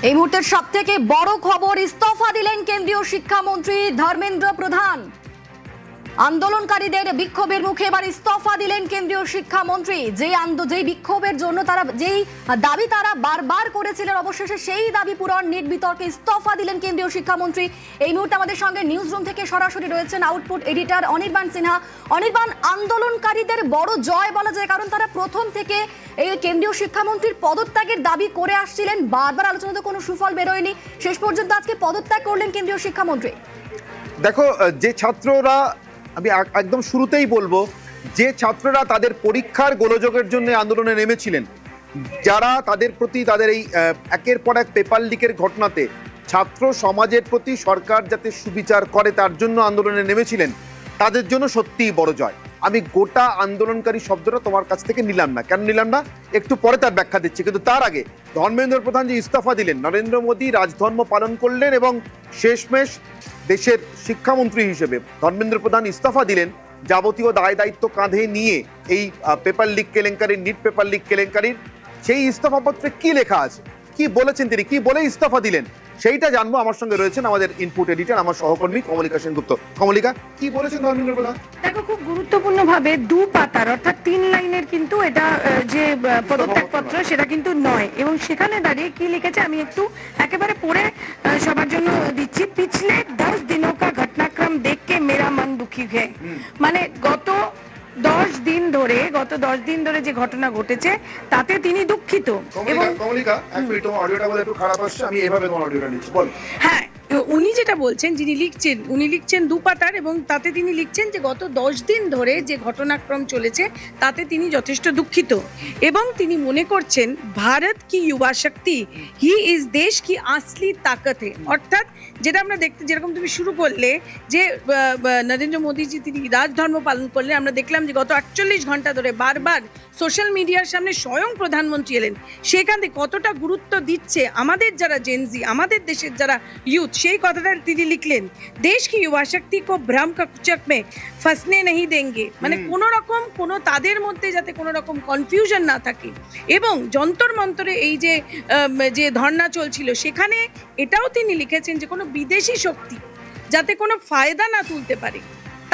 এই মুহূর্তের সবথেকে বড় খবর, ইস্তফা দিলেন কেন্দ্রীয় শিক্ষামন্ত্রী ধর্মেন্দ্র প্রধান। আন্দোলনকারীদের বিক্ষোভের মুখে এবার ইস্তফা দিলেন কেন্দ্রীয় শিক্ষামন্ত্রী। যেই বিক্ষোভের জন্য যেই দাবি তারা বারবার করেছিলেন, অবশেষে সেই দাবি পূরণ, নির্বিতর্কে ইস্তফা দিলেন কেন্দ্রীয় শিক্ষামন্ত্রী। এই মুহূর্তে আমাদের সঙ্গে নিউজ রুম থেকে সরাসরি রয়েছেন আউটপুট এডিটর অনির্বাণ সিনহা। অনির্বাণ, আন্দোলনকারীদের বড় জয় বলা যায়, কারণ তারা প্রথম থেকে এই কেন্দ্রীয় শিক্ষামন্ত্রীর পদত্যাগের দাবি করে আসছিলেন। বারবার আলোচনাতে কোনো সুফল বেরোয়নি, শেষ পর্যন্ত আজকে পদত্যাগ করলেন কেন্দ্রীয় শিক্ষামন্ত্রী। দেখো, যে ছাত্ররা, আমি একদম শুরুতেই বলবো, যে ছাত্ররা তাদের পরীক্ষার গোলযোগের জন্য আন্দোলনে নেমেছিলেন, যারা তাদের প্রতি তাদের এই একের পর এক পেপার লিকের ঘটনাতে ছাত্র সমাজের প্রতি সরকার যাতে সুবিচার করে তার জন্য আন্দোলনে নেমেছিলেন, তাদের জন্য সত্যিই বড় জয়। আমি গোটা আন্দোলনকারী শব্দটা তোমার কাছ থেকে নিলাম না। কেন নিলাম না একটু পরে তার ব্যাখ্যা দিচ্ছি, কিন্তু তার আগে ধর্মেন্দ্র প্রধান যে ইস্তফা দিলেন, নরেন্দ্র মোদী রাজধর্ম পালন করলেন এবং শেষমেশ দেশের শিক্ষামন্ত্রী হিসেবে ধর্মেন্দ্র প্রধান ইস্তফা দিলেন, যাবতীয় দায় দায়িত্ব কাঁধে নিয়ে এই পেপার লিক কেলেঙ্কারির, নিট পেপার লিক কেলেঙ্কারির সেই ইস্তফাপত্রে কি লেখা আছে, কি বলেছেন তিনি, কি বলে ইস্তফা দিলেন, সেইটা জানবো। আমার সঙ্গে রয়েছেন আমাদের ইনপুট এডিটর, আমার সহকর্মী কমলিকা সেনগুপ্ত। কমলিকা, কি বলেছেন ধর্মেন্দ্র প্রধান? দেখো, খুব গুরুত্বপূর্ণ ভাবে 2 পাতার অর্থাৎ 3 লাইনের কিন্তু এটা যে পদত্যাগপত্র সেটা কিন্তু নয়, এবং সেখানে দাঁড়িয়ে কি লিখেছে আমি একটু একেবারে পড়ে সবার জন্য দিচ্ছি। পিছলে 10 দিনों का घटनाक्रम देख के मेरा मन दुखी है। মানে গত 10 দিন ধরে যে ঘটনা ঘটেছে তাতে তিনি দুঃখিত। এবং কমলিকা, এক মিনিট, তোমার অডিওটা বলে একটু খারাপ আসছে, আমি এভাবে তোমার অডিওটা নিচ্ছি, বল। হ্যাঁ, উনি যেটা বলছেন, যিনি লিখছেন 2 পাতার, এবং তাতে তিনি লিখছেন যে গত 10 দিন ধরে যে ঘটনাক্রম চলেছে তাতে তিনি যথেষ্ট দুঃখিত, এবং তিনি মনে করছেন ভারত কি युवा শক্তি হি ইজ দেশ কি আসলি তাকত है। অর্থাৎ যেটা আমরা দেখতে, যেরকম তুমি শুরু করলে যে নরেন্দ্র মোদীজি তিনি রাজধর্ম পালন করলেন, আমরা দেখলাম যে গত 48 ঘন্টা ধরে বারবার সোশ্যাল মিডিয়ার সামনে স্বয়ং প্রধানমন্ত্রী এলেন, সেখান থেকে কতটা গুরুত্ব দিচ্ছে আমাদের যারা জেনজি, আমাদের দেশের যারা ইউথ, সেই কথাটা তিনি লিখলেন। দেশ কি युवा শক্তি কো ভ্রম কা কুচক মে ফসনে नहीं देंगे। মানে কোনো তাদের মধ্যে যাতে কোনো রকম কনফিউশন না থাকে, এবং যন্তর মন্তরে এই যে ধর্ণা চলছিল সেখানে এটাও তিনি লিখেছেন যে কোনো বিদেশি শক্তি যাতে কোনো ফায়দা না তুলতে পারে,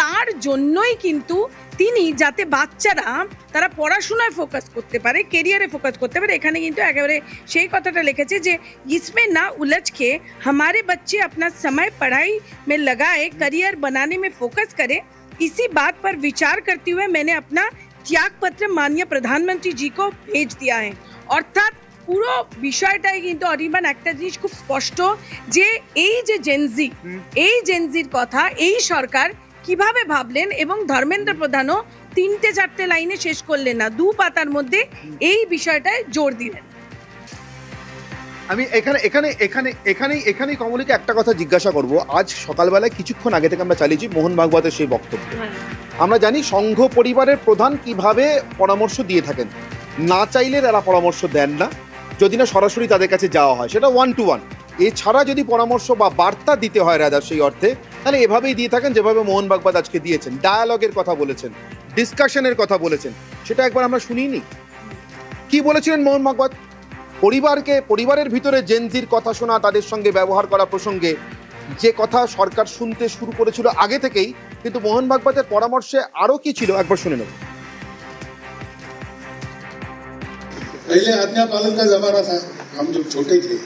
তার জন্যই কিন্তু তিনি যাতে বাচ্চারা তারা পড়াশোনায় ফোকাস করতে পারে, কেরিয়ারে ফোকাস করতে পারে, এখানে কিন্তু একেবারে সেই কথাটা লিখেছে যে इसमें ना उलझ के हमारे बच्चे अपना समय पढ़ाई में लगाए, करियर बनाने में फोकस करें। इसी बात पर विचार करते हुए मैंने अपना त्याग पत्र माननीय प्रधानमंत्री जी को भेज दिया है। অর্থাৎ পুরো বিষয়টাই কিন্তু অনির্বাণ একটা জিনিস খুব স্পষ্ট, যে এই যে জেনজির কথা এই সরকার কিভাবে ভাবলেন, এবং ধর্মেন্দ্র প্রধানও 3-4 লাইনে শেষ করলেন না, 2 পাতার মধ্যে এই বিষয়টায় জোর দিলেন। আমি এখানেই কমলিকা একটা কথা জিজ্ঞাসা করব। আজ সকালবেলায় কিছুক্ষণ আগে থেকে আমরা চালিয়েছি মোহন ভাগবতের সেই বক্তব্য। আমরা জানি সংঘ পরিবারের প্রধান কিভাবে পরামর্শ দিয়ে থাকেন, না চাইলে তারা পরামর্শ দেন না, যদি না সরাসরি তাদের কাছে যাওয়া হয়, সেটা 1 to 1। এছাড়া যদি পরামর্শ বা বার্তা দিতে হয় রাদার সেই অর্থে, তাহলে এভাবেই দিয়ে থাকেন যেভাবে মোহন ভাগবত আজকে দিয়েছেন। ডায়ালগের কথা বলেছেন, ডিসকাশনের কথা বলেছেন, সেটা একবার আমরা শুনিনি। কি বলেছিলেন মোহন ভাগবত? পরিবারের ভিতরে জেনজির কথা শোনা, তাদের সঙ্গে ব্যবহার করা প্রসঙ্গে যে কথা সরকার শুনতে শুরু করেছিল আগে থেকেই, কিন্তু মোহন ভাগবতের পরামর্শে আরো কি ছিল একবার শুনে নেব। पहले आज्ञा पालन का जमाना था, हम जब छोटे थे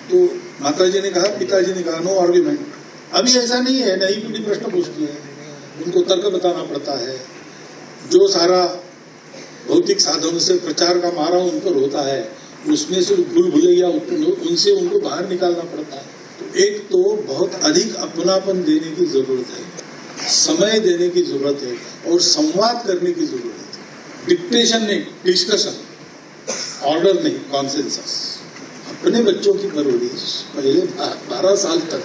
तो माताजी ने कहा, पिताजी ने कहा, नो आर्ग्यूमेंट। अभी ऐसा नहीं है, नई पीढ़ी प्रश्न पूछती है, उनको तर्क बताना पड़ता है, जो सारा भौतिक साधनों से प्रचार का मारा उन पर होता है, उसमें से भूल भुलैया उनसे उनको बाहर निकालना पड़ता है। तो एक तो बहुत अधिक अपनापन देने की जरूरत है, समय देने की जरूरत है, और संवाद करने की जरूरत है। डिक्टेशन नहीं, डिस्कशन, ऑर्डर नहीं, कॉन्सेंसस। अपने बच्चों की परवरिश पहले 12 साल तक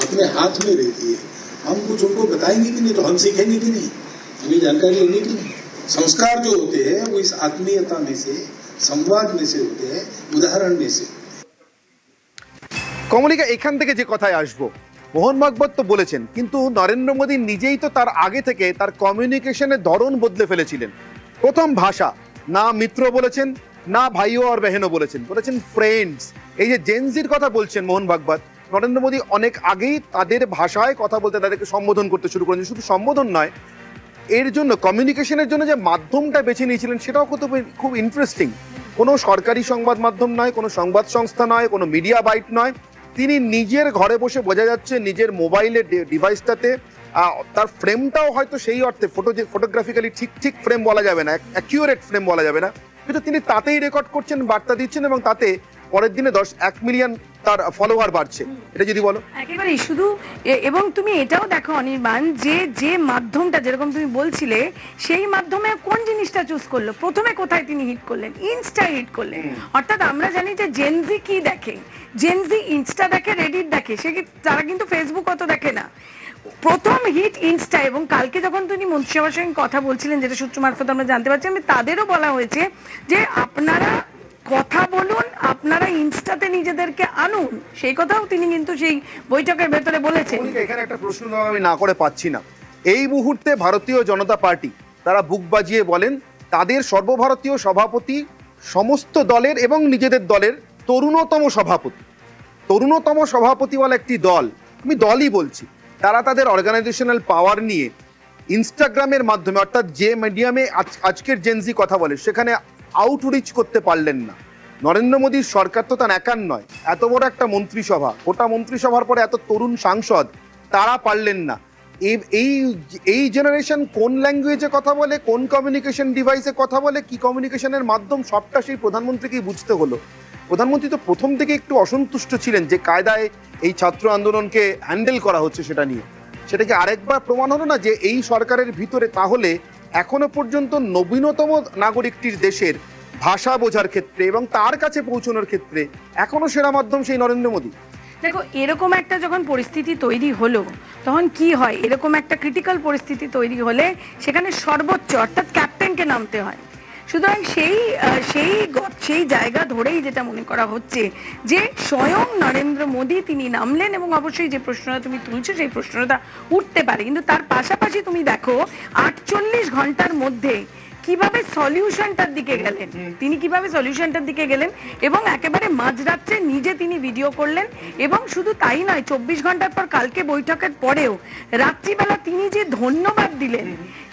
अपने हाथ में रहती है। हम कुछ उनको बताएंगे कि नहीं, तो हम सीखेंगे कि नहीं, हमें जानकारी लेनी कि नहीं। संस्कार जो होते हैं वो इस आत्मीयता में से, संवाद में से होते हैं, उदाहरण में से। কমলিকা, এখান থেকে যে কথায় আসবো, মোহন ভাগবত তো বলেছেন, কিন্তু নরেন্দ্র মোদী নিজেই তো তার আগে থেকে তার কমিউনিকেশনের ধরন বদলে ফেলেছিলেন। প্রথম ভাষা না মিত্র বলেছেন, না ভাইও আর বেহেনও বলেছেন, বলেছেন ফ্রেন্ডস। এই যে জেনজির কথা বলছেন মোহন ভাগবত, নরেন্দ্র মোদী অনেক আগেই তাদের ভাষায় কথা বলতে, তাদেরকে সম্বোধন করতে শুরু করেছেন। শুধু সম্বোধন নয়, এর জন্য কমিউনিকেশনের জন্য যে মাধ্যমটা বেছে নিয়েছিলেন সেটাও খুব ইন্টারেস্টিং। কোনো সরকারি সংবাদ মাধ্যম নয়, কোনো সংবাদ সংস্থা নয়, কোনো মিডিয়া বাইট নয়, তিনি নিজের ঘরে বসে, বোঝা যাচ্ছে নিজের মোবাইলের ডিভাইসটাতে, তার ফ্রেমটাও হয়তো সেই অর্থে ফটোগ্রাফিক্যালি ঠিক ফ্রেম বলা যাবে না, অ্যাকিউরেট ফ্রেম বলা যাবে না, কিন্তু তিনি তাতেই রেকর্ড করছেন, বার্তা দিচ্ছেন, এবং তাতে পরের দিনে 1 মিলিয়ন তার ফলোয়ার বাড়ছে। এটা যদি বলো একেবারেই শুধু এবং তুমি এটাও দেখো অনির্বাণ, যে মাধ্যমটা যেরকম তুমি বলছিলে, সেই মাধ্যমে কোন জিনিসটা চুজ করলো, প্রথমে কোথায় তিনি হিট করলেন, ইনস্টা হিট করলেন। অর্থাৎ আমরা জানি যে জেনজি কি দেখে, জেনজি ইনস্টা দেখে, রেডিট দেখে, তারা কিন্তু ফেসবুক অত দেখে না। প্রথম হিট ইনস্টা। এবং কালকে যখন তিনি মন্ত্রিসভার সঙ্গে কথা বলছিলেন, যেটা সূত্র মারফত আমরা জানতে পারছি, তাদেরও বলা হয়েছে যে আপনারা কথা বলুন, আপনারা ইনস্টাতে নিজেদেরকে আনুন, সেই কথাও তিনি কিন্তু সেই বৈঠকের ভেতরে বলেছেন। এখানে একটা প্রশ্ন আমি না করে পাচ্ছি না। এই মুহূর্তে ভারতীয় জনতা পার্টি তারা বুক বাজিয়ে বলেন তাদের সর্বভারতীয় সভাপতি সমস্ত দলের এবং নিজেদের দলের তরুণতম সভাপতি বলে একটি দল, আমি দলই বলছি, তারা তাদের অর্গানাইজেশনাল পাওয়ার নিয়ে ইনস্টাগ্রামের মাধ্যমে, অর্থাৎ যে মিডিয়ামে আজকের জেনজি কথা বলে, সেখানে আউটরিচ করতে পারলেন না। নরেন্দ্র মোদীর সরকার তো তার একার নয়, এত বড় একটা মন্ত্রিসভা, গোটা মন্ত্রিসভার পরে এত তরুণ সাংসদ, তারা পারলেন না। এই জেনারেশন কোন ল্যাঙ্গুয়েজে কথা বলে, কোন কমিউনিকেশন ডিভাইসে কথা বলে, কি কমিউনিকেশনের মাধ্যম, সবটা সেই প্রধানমন্ত্রীকেই বুঝতে হলো। প্রধানমন্ত্রী তো প্রথম থেকে একটু অসন্তুষ্ট ছিলেন যে কায়দায় এই ছাত্র আন্দোলনকে হ্যান্ডেল করা হচ্ছে সেটা নিয়ে। সেটাকে আরেকবার প্রমাণ হলো না যে এই সরকারের ভিতরে তাহলে এখনো পর্যন্ত নবীনতম নাগরিকটির দেশের ভাষা বোঝার ক্ষেত্রে এবং তার কাছে পৌঁছানোর ক্ষেত্রে এখনো সেরা মাধ্যম সেই নরেন্দ্র মোদী। দেখো, এরকম একটা যখন পরিস্থিতি তৈরি হলো, তখন কি হয়, এরকম একটা ক্রিটিক্যাল পরিস্থিতি তৈরি হলে সেখানে সর্বোচ্চ অর্থাৎ ক্যাপ্টেনকে নামতে হয়। সুতরাং সেই জায়গা ধরেই যেটা মনে করা হচ্ছে যে স্বয়ং নরেন্দ্র মোদী তিনি নামলেন, এবং অবশ্যই যে প্রশ্নটা তুমি তুলছো সেই প্রশ্নটা উঠতে পারে, কিন্তু তার পাশাপাশি তুমি দেখো 48 ঘন্টার মধ্যে কিভাবে সলিউশনটার দিকে গেলেন, তিনি কিভাবে সলিউশনটার দিকে গেলেন, এবং একেবারে মাঝরাত্রে নিজে তিনি ভিডিও করলেন। এবং শুধু তাই নয়, 24 ঘন্টার পর কালকে বৈঠকের পরেও রাত্রিবেলা তিনি যে ধন্যবাদ দিলেন,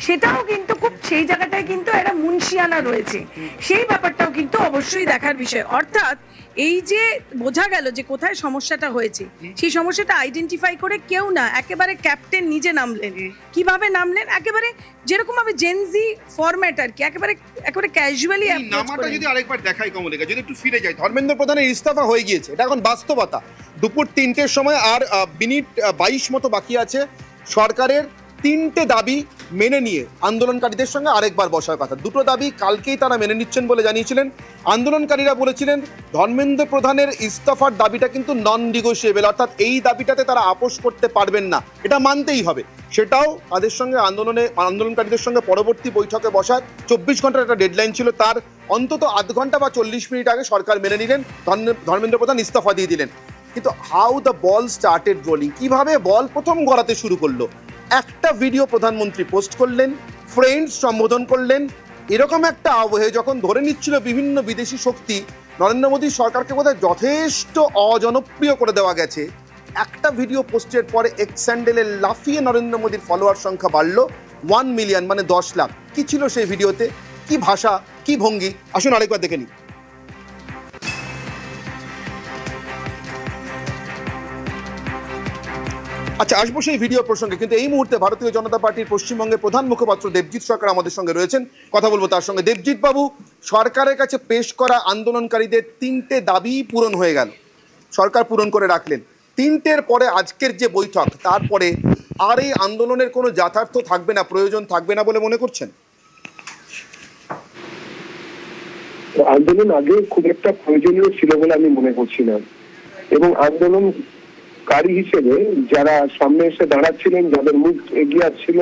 সেটাও কিন্তু খুব, সেই জায়গাটায় কিন্তু একটা মুন্সিয়ানা রয়েছে, সেই ব্যাপারটাও কিন্তু অবশ্যই দেখার বিষয়। অর্থাৎ এই যে বোঝা গেল যে কোথায় সমস্যাটা হয়েছে, সেই সমস্যাটা আইডেন্টিফাই করে কেউ না, একেবারে ক্যাপ্টেন নিজে নামলেন। কিভাবে নামলেন, একেবারে যেরকম ভাবে জেনজি ফরম্যাট আর কি, একেবারে ক্যাজুয়ালি নামাটা যদি আরেকবার দেখাই কমলিকা, যদি একটু ফিরে যাই, ধর্মেন্দ্র প্রধানের ইস্তফা হয়ে গিয়েছে, এটা এখন বাস্তবতা। দুপুর 3টের সময় আর মিনিট 22 মতো বাকি আছে সরকারের 3টে দাবি মেনে নিয়ে আন্দোলনকারীদের সঙ্গে আরেকবার বসার কথা। দুটো দাবি কালকেই তারা মেনে নিচ্ছেন বলে জানিয়েছিলেন। আন্দোলনকারীরা বলেছিলেন ধর্মেন্দ্র প্রধানের ইস্তফার দাবিটা কিন্তু নন নিগোশিয়েবল, অর্থাৎ এই দাবিটাতে তারা আপোষ করতে পারবেন না, এটা মানতেই হবে। সেটাও তাদের সঙ্গে আন্দোলনকারীদের সঙ্গে পরবর্তী বৈঠকে বসার 24 ঘন্টার একটা ডেডলাইন ছিল, তার অন্তত আধ ঘন্টা বা 40 মিনিট আগে সরকার মেনে নিলেন, ধর্মেন্দ্র প্রধান ইস্তফা দিয়ে দিলেন। কিন্তু how the ball started rolling, কিভাবে বল প্রথম গড়াতে শুরু করলো, একটা ভিডিও প্রধানমন্ত্রী পোস্ট করলেন, ফ্রেন্ডস সম্বোধন করলেন, এরকম একটা আবহে যখন ধরে নিচ্ছিল বিভিন্ন বিদেশি শক্তি নরেন্দ্র মোদীর সরকারকে বোধহয় যথেষ্ট অজনপ্রিয় করে দেওয়া গেছে, একটা ভিডিও পোস্টের পরে এক্স স্যান্ডেলে লাফিয়ে নরেন্দ্র মোদীর ফলোয়ার সংখ্যা বাড়লো 1 মিলিয়ন, মানে 10 লাখ। কি ছিল সেই ভিডিওতে, কি ভাষা, কি ভঙ্গি, আসুন আরেকবার দেখে নিই। আচ্ছা, আসবো সেই ভিডিও প্রসঙ্গে, কিন্তু এই মুহূর্তে ভারতীয় জনতা পার্টির পশ্চিমবঙ্গের প্রধান মুখপাত্র দেবজিৎ সরকার আমাদের সঙ্গে রয়েছেন, কথা বলবো তার সঙ্গে। দেবজিৎ বাবু, সরকারের কাছে পেশ করা আন্দোলনকারীদের 3টে দাবি পূরণ হয়ে গেল, সরকার পূরণ করে রাখলেন। 3টের পরে আজকের যে বৈঠক, তারপরে আর এই আন্দোলনের কোনো যথার্থ থাকবে না, প্রয়োজন থাকবে না বলে মনে করছেন? আন্দোলন আগে খুব একটা প্রয়োজনীয় ছিল বলে আমি মনে করছি না, এবং আন্দোলনকারী হিসেবে যারা সামনে এসে দাঁড়াচ্ছিলেন, যাদের মুখ এগিয়ে আসছিল,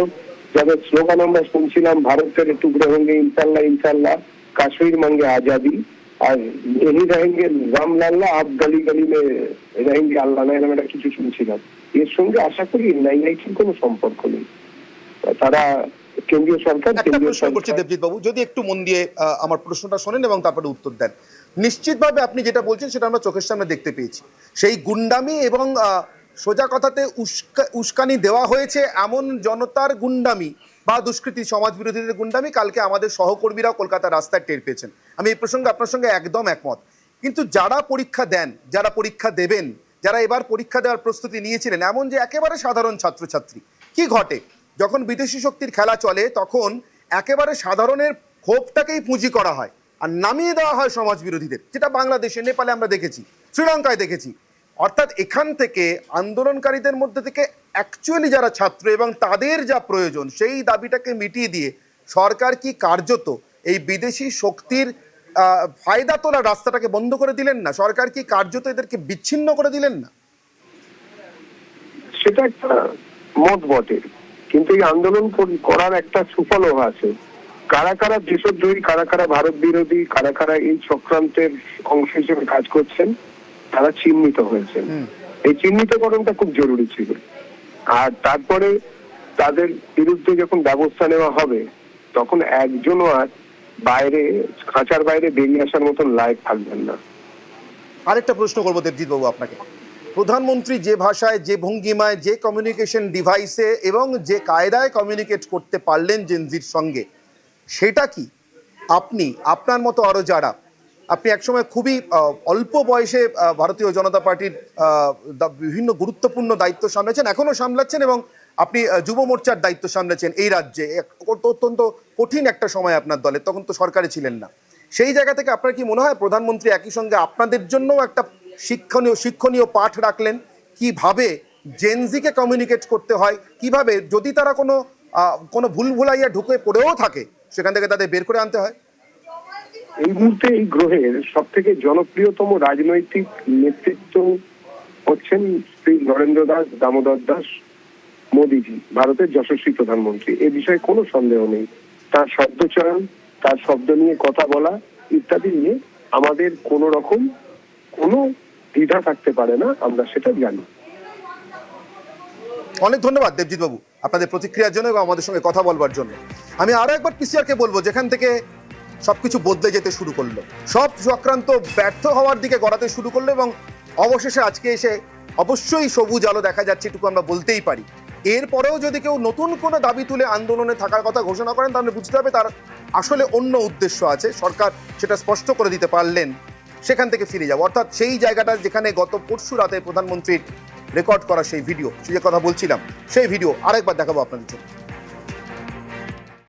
যাদের স্লোগান আমরা শুনছিলাম, ভারতের টুকরো হোঙ্গে ইনশাল্লাহ ইনশাল্লাহ, কাশ্মীর মাঙ্গে আজাদি, আর यही रहेंगे রাম লাল্লা, আপ গলি গলি মে रहेंगे আল্লাহ না, এরকম একটা কিছু শুনছিলাম। এর সঙ্গে আশা করি নাইটির কোনো সম্পর্ক নেই। তারা কেন্দ্রীয় সরকার, দেবজিৎ বাবু যদি একটু মন দিয়ে আমার প্রশ্নটা শোনেন এবং তারপরে উত্তর দেন। নিশ্চিতভাবে আপনি যেটা বলছেন সেটা আমরা চোখের সামনে দেখতে পেয়েছি। সেই গুন্ডামি এবং সোজা কথাতে উস্কানি দেওয়া হয়েছে এমন জনতার গুন্ডামি বা দুষ্কৃতী সমাজ বিরোধীদের গুন্ডামি কালকে আমাদের সহকর্মীরাও কলকাতার রাস্তায় টের পেয়েছেন। আমি এই প্রসঙ্গে আপনার সঙ্গে একদম একমত। কিন্তু যারা পরীক্ষা দেন, যারা পরীক্ষা দেবেন, যারা এবার পরীক্ষা দেওয়ার প্রস্তুতি নিয়েছিলেন, এমন যে একেবারে সাধারণ ছাত্রছাত্রী, কি ঘটে যখন বিদেশি শক্তির খেলা চলে তখন একেবারে সাধারণের ক্ষোভটাকেই পুঁজি করা হয় আর নামিয়ে দেওয়া হয় সমাজ বিরোধীদের, যেটা বাংলাদেশে, নেপালে আমরা দেখেছি, শ্রীলঙ্কায় দেখেছি। অর্থাৎ এখান থেকে আন্দোলনকারীদের মধ্যে থেকে অ্যাকচুয়ালি যারা ছাত্র এবং তাদের যা প্রয়োজন সেই দাবিটাকে মিটিয়ে দিয়ে সরকার কি কার্যত এই বিদেশি শক্তির ফায়দা তোলার রাস্তাটাকে বন্ধ করে দিলেন না? সরকার কি কার্যত এদেরকে বিচ্ছিন্ন করে দিলেন না? সেটা একটা মত বটে, কিন্তু এই আন্দোলন করার একটা সুফলও আছে। কারা কারা দেশদ্রোহী, কারা কারা ভারত বিরোধী, কারা কারা এই চক্রান্তের অংশ হিসেবে কাজ করছেন তারা চিহ্নিত হয়েছেন। এই চিহ্নিতকরণটা খুব জরুরি ছিল। আর তারপরে তাদের বিরুদ্ধে যখন ব্যবস্থা নেওয়া হবে তখন একজনও আর বাইরে, খাঁচার বাইরে বেরিয়ে আসার মতন লায়ক থাকবেন না। আরেকটা প্রশ্ন করবো দেবজিৎ বাবু আপনাকে। প্রধানমন্ত্রী যে ভাষায়, যে ভঙ্গিমায়, যে কমিউনিকেশন ডিভাইসে এবং যে কায়দায় কমিউনিকেট করতে পারলেন জেনজির সঙ্গে, সেটা কি আপনি, আপনার মতো আরো যারা, আপনি একসময় খুবই অল্প বয়সে ভারতীয় জনতা পার্টির বিভিন্ন গুরুত্বপূর্ণ দায়িত্ব সামলেছেন, এখনো সামলাচ্ছেন, এবং আপনি যুব মোর্চার দায়িত্ব সামলেছেন এই রাজ্যে, অত্যন্ত কঠিন একটা সময় আপনার দলের, তখন তো সরকারে ছিলেন না। সেই জায়গা থেকে আপনার কি মনে হয় প্রধানমন্ত্রী একই সঙ্গে আপনাদের জন্যও একটা শিক্ষণীয় পাঠ রাখলেন কিভাবে জেনজিকে কমিউনিকেট করতে হয়, কিভাবে যদি তারা কোনো ভুল ভুলাইয়া ঢুকে পড়েও থাকে সেখান থেকে তাদের বের করে আনতে হয়? এই মুহূর্তে এই গ্রহের সব থেকে জনপ্রিয়তম রাজনৈতিক নেতৃত্ব হচ্ছেন শ্রী নরেন্দ্র দাস দামোদর দাস মোদীজি, ভারতের যশস্বী প্রধানমন্ত্রী। এ বিষয়ে কোনো সন্দেহ নেই। তার শব্দচয়ন, তার শব্দ নিয়ে কথা বলা ইত্যাদি নিয়ে আমাদের কোনো রকম কোনো দ্বিধা থাকতে পারে না, আমরা সেটা জানি। অনেক ধন্যবাদ দেবজিৎ বাবু আপনাদের প্রতিক্রিয়ার জন্য এবং আমাদের সঙ্গে কথা বলবার জন্য। আমি আরো একবার পিসিআরকে বলবো, যেখান থেকে সবকিছু বদলে যেতে শুরু করলো, সব চক্রান্ত ব্যর্থ হওয়ার দিকে গড়াতে শুরু করলো এবং অবশেষে আজকে এসে অবশ্যই সবুজ আলো দেখা যাচ্ছে, এটুকু আমরা বলতেই পারি। এরপরেও যদি কেউ নতুন কোনো দাবি তুলে আন্দোলনে থাকার কথা ঘোষণা করেন তাহলে বুঝতে হবে তার আসলে অন্য উদ্দেশ্য আছে। সরকার সেটা স্পষ্ট করে দিতে পারলেন, সেখান থেকে ফিরে যাবো। অর্থাৎ সেই জায়গাটা যেখানে গত পরশু রাতে প্রধানমন্ত্রীর রেকর্ড করা সেই ভিডিও, যে কথা বলছিলাম, সেই ভিডিও আরেকবার দেখাবো আপনাদের জন্য।